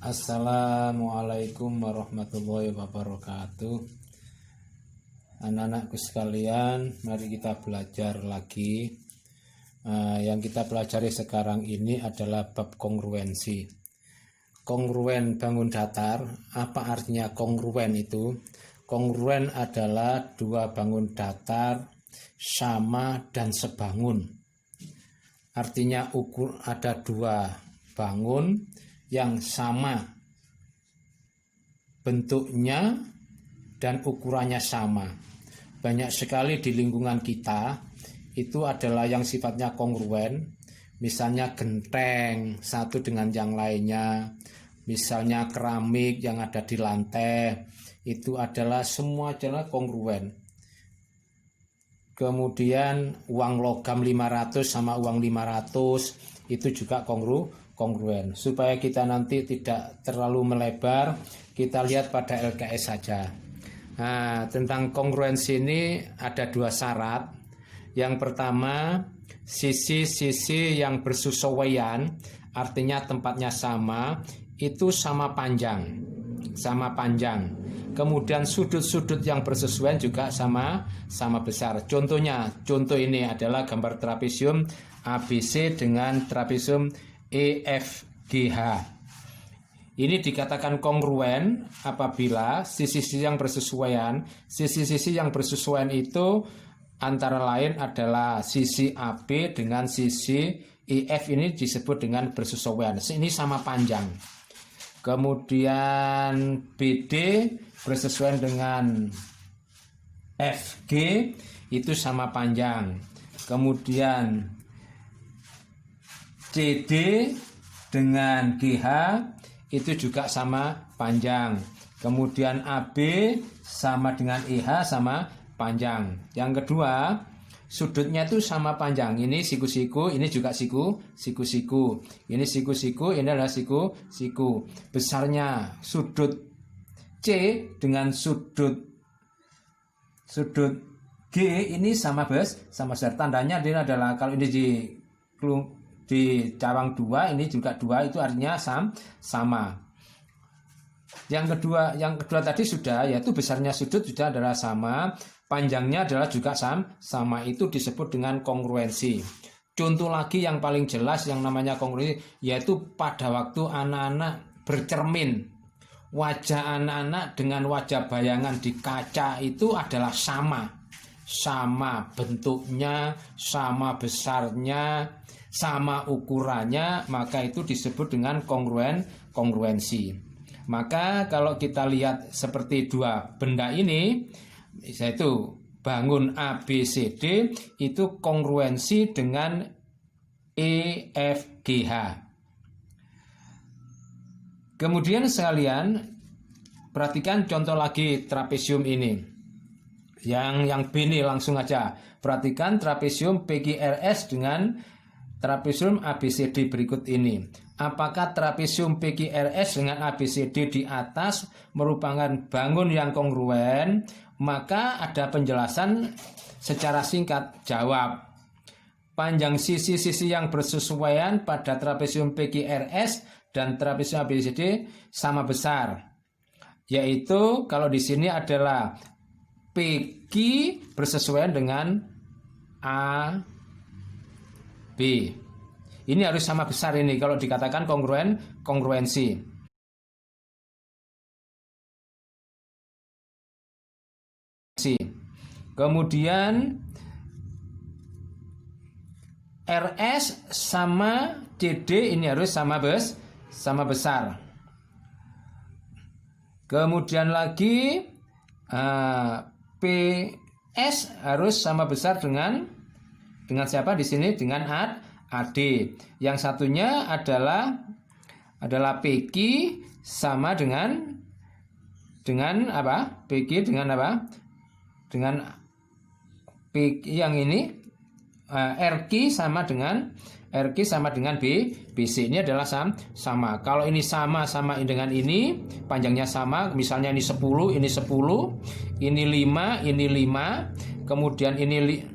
Assalamualaikum warahmatullahi wabarakatuh. Anak-anakku sekalian, mari kita belajar lagi. Yang kita pelajari sekarang ini adalah bab kongruensi. Kongruen bangun datar. Apa artinya kongruen itu? Kongruen adalah dua bangun datar sama dan sebangun. Artinya ada dua bangun yang sama bentuknya dan ukurannya sama. Banyak sekali di lingkungan kita itu adalah yang sifatnya kongruen, misalnya genteng satu dengan yang lainnya, misalnya keramik yang ada di lantai, itu adalah semua adalah kongruen. Kemudian uang logam 500 sama uang 500 itu juga kongruen. Supaya kita nanti tidak terlalu melebar, kita lihat pada LKS saja. Nah, tentang kongruensi ini ada dua syarat. Yang pertama, sisi-sisi yang bersesuaian, artinya tempatnya sama, itu sama panjang. Kemudian sudut-sudut yang bersesuaian juga sama besar. Contoh ini adalah gambar trapesium ABC dengan trapesium EFGH. Ini dikatakan kongruen apabila sisi-sisi yang bersesuaian. Sisi-sisi yang bersesuaian itu antara lain adalah sisi AB dengan sisi EF, ini disebut dengan bersesuaian. Ini sama panjang. Kemudian BD bersesuaian dengan FG, itu sama panjang. Kemudian CD dengan GH itu juga sama panjang. Kemudian AB sama dengan EH sama panjang. Yang kedua, sudutnya itu sama panjang. Ini siku-siku, ini juga siku-siku. Ini siku-siku, ini adalah siku-siku. Besarnya sudut C dengan sudut G ini sama besar. Tandanya dia adalah kalau ini di cawang 2, ini juga 2, itu artinya sama. Yang kedua tadi sudah, yaitu besarnya sudut sudah adalah sama, panjangnya adalah juga sama. Itu disebut dengan kongruensi. Contoh lagi yang paling jelas yang namanya kongruensi, yaitu pada waktu anak-anak bercermin, wajah anak-anak dengan wajah bayangan di kaca itu adalah sama bentuknya, sama besarnya, sama ukurannya, maka itu disebut dengan kongruensi. Maka kalau kita lihat seperti dua benda ini, yaitu bangun ABCD, itu kongruensi dengan EFGH. Kemudian sekalian, perhatikan contoh lagi trapesium ini. Yang B ini langsung aja. Perhatikan trapesium PQRS dengan trapesium ABCD berikut ini. Apakah trapesium PQRS dengan ABCD di atas merupakan bangun yang kongruen? Maka ada penjelasan secara singkat. Jawab. Panjang sisi-sisi yang bersesuaian pada trapesium PQRS dan trapesium ABCD sama besar. Yaitu kalau di sini adalah PQ bersesuaian dengan AB. Ini harus sama besar ini kalau dikatakan kongruensi. Kemudian RS sama CD ini harus sama besar. Kemudian lagi PS harus sama besar dengan siapa di sini? Dengan AD. Yang satunya adalah PQ sama dengan apa? PQ dengan apa? Dengan PQ yang ini RQ sama dengan BC. Ini adalah sama. Kalau ini sama dengan ini, panjangnya sama, misalnya ini 10, ini 10, ini 5, ini 5, kemudian ini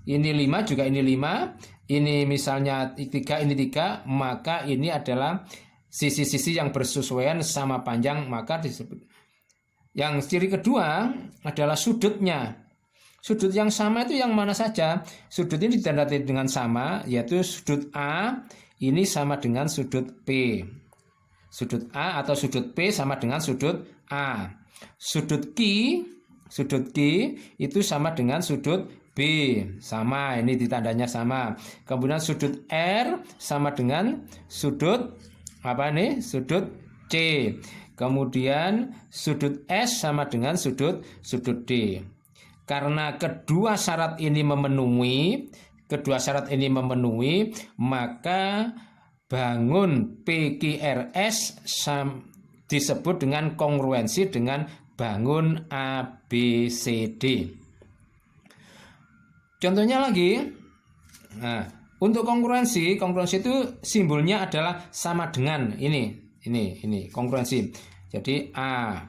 5 juga ini 5, ini misalnya 3, ini 3, maka ini adalah sisi-sisi yang bersesuaian sama panjang, maka disebut. Yang ciri kedua adalah sudutnya. Sudut yang sama itu yang mana saja? Sudut ini ditandai dengan sama, yaitu sudut A ini sama dengan sudut P. Sudut A atau sudut P sama dengan sudut A. Sudut Q itu sama dengan sudut B. Sama, ini ditandanya sama. Kemudian sudut R sama dengan sudut sudut C. Kemudian sudut S sama dengan sudut D. Karena kedua syarat ini memenuhi, maka bangun PQRS disebut dengan kongruensi dengan bangun ABCD. Contohnya lagi, nah, untuk kongruensi itu simbolnya adalah sama dengan ini kongruensi. Jadi A,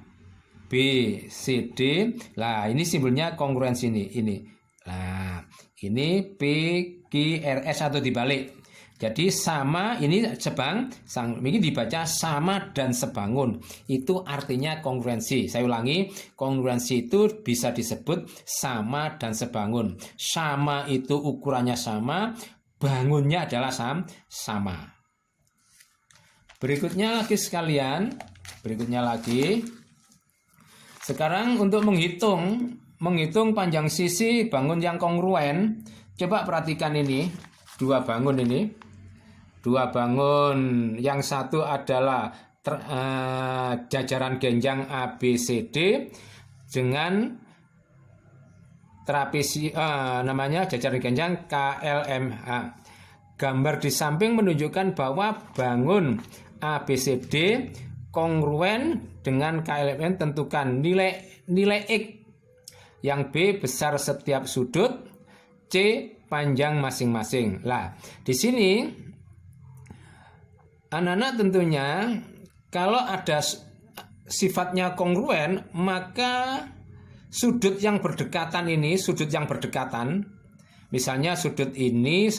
B, C, D. Lah, ini simbolnya kongruensi ini. Nah, ini P, Q, R, S atau dibalik. Jadi sama ini ini dibaca sama dan sebangun. Itu artinya kongruensi. Saya ulangi, kongruensi itu bisa disebut sama dan sebangun. Sama itu ukurannya sama, bangunnya adalah sama. Berikutnya lagi. Sekarang untuk menghitung panjang sisi bangun yang kongruen, coba perhatikan ini, dua bangun ini. Dua bangun, yang satu adalah jajaran genjang ABCD dengan trapesi namanya jajaran genjang KLMH. Gambar di samping menunjukkan bahwa bangun ABCD kongruen dengan KLMN. Tentukan nilai X, yang B besar setiap sudut, C panjang masing-masing. Lah, di sini anak-anak tentunya kalau ada sifatnya kongruen, maka sudut yang berdekatan, misalnya sudut ini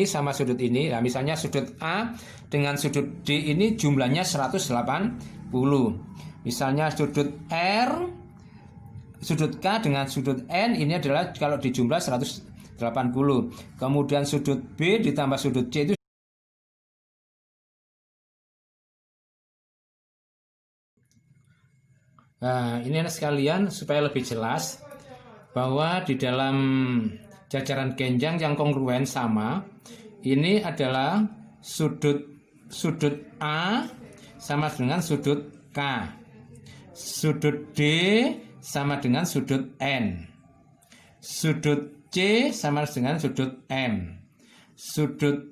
sama sudut ini. Nah, misalnya sudut A dengan sudut D ini jumlahnya 180. Misalnya sudut R, sudut K dengan sudut N ini adalah kalau dijumlah 180. Kemudian sudut B ditambah sudut C itu. Nah, ini anak sekalian supaya lebih jelas bahwa di dalam jajaran genjang yang kongruen sama, ini adalah sudut A sama dengan sudut K. Sudut D sama dengan sudut N. Sudut C sama dengan sudut M. Sudut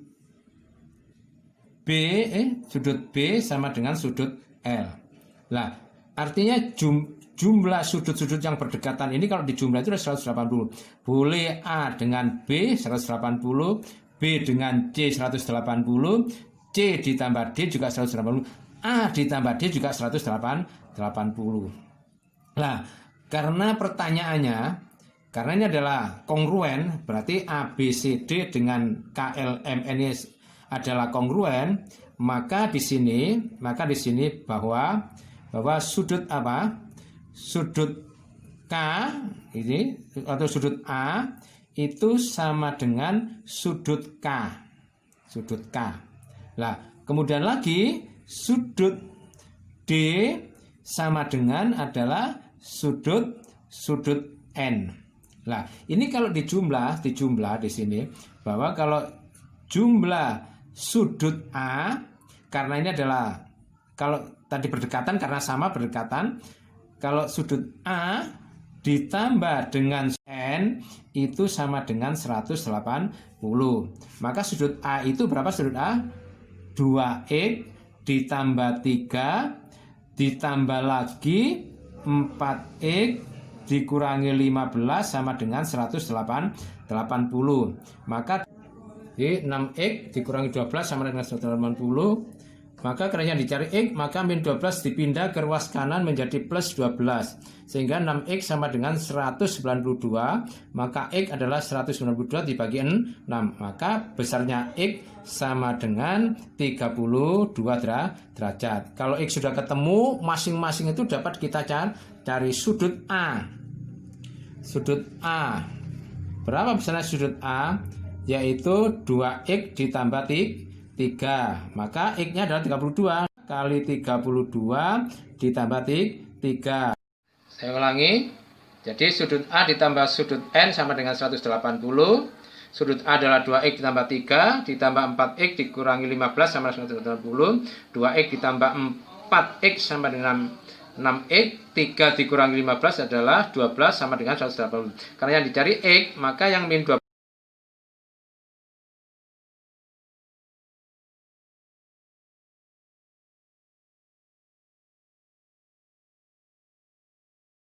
B sama dengan sudut L. Lah, artinya jumlah sudut-sudut yang berdekatan ini kalau dijumlah itu 180. Boleh A dengan B 180, B dengan C 180, C ditambah D juga 180, A ditambah D juga 180. Nah, karena pertanyaannya, karena ini adalah kongruen, berarti ABCD dengan KLMN ini adalah kongruen, maka di sini bahwa sudut sudut K ini atau sudut A itu sama dengan sudut K. Nah, kemudian lagi sudut D sama dengan adalah sudut N. Nah, ini kalau dijumlah di sini bahwa kalau jumlah sudut A, karena ini adalah kalau tadi berdekatan karena sama berdekatan, kalau sudut A ditambah dengan N itu sama dengan 180. Maka sudut A itu berapa sudut A? 2X ditambah 3 ditambah lagi 4X dikurangi 15 sama dengan 180. Maka 6X dikurangi 12 sama dengan 180. Maka karena yang dicari X, maka min 12 dipindah ke ruas kanan menjadi plus 12. Sehingga 6X sama dengan 192. Maka X adalah 192 dibagi 6. Maka besarnya X sama dengan 32 derajat. Kalau X sudah ketemu, masing-masing itu dapat kita cari sudut A. Sudut A. Berapa besarnya sudut A? Yaitu 2X ditambah 3. Maka X-nya adalah 32 kali 32 ditambah 3. Saya ulangi. Jadi sudut A ditambah sudut N sama dengan 180. Sudut A adalah 2X ditambah 3 ditambah 4X dikurangi 15 sama 180. 2X ditambah 4X sama dengan 6X, 3 dikurangi 15 adalah 12 sama dengan 180. Karena yang dicari X, maka yang min 12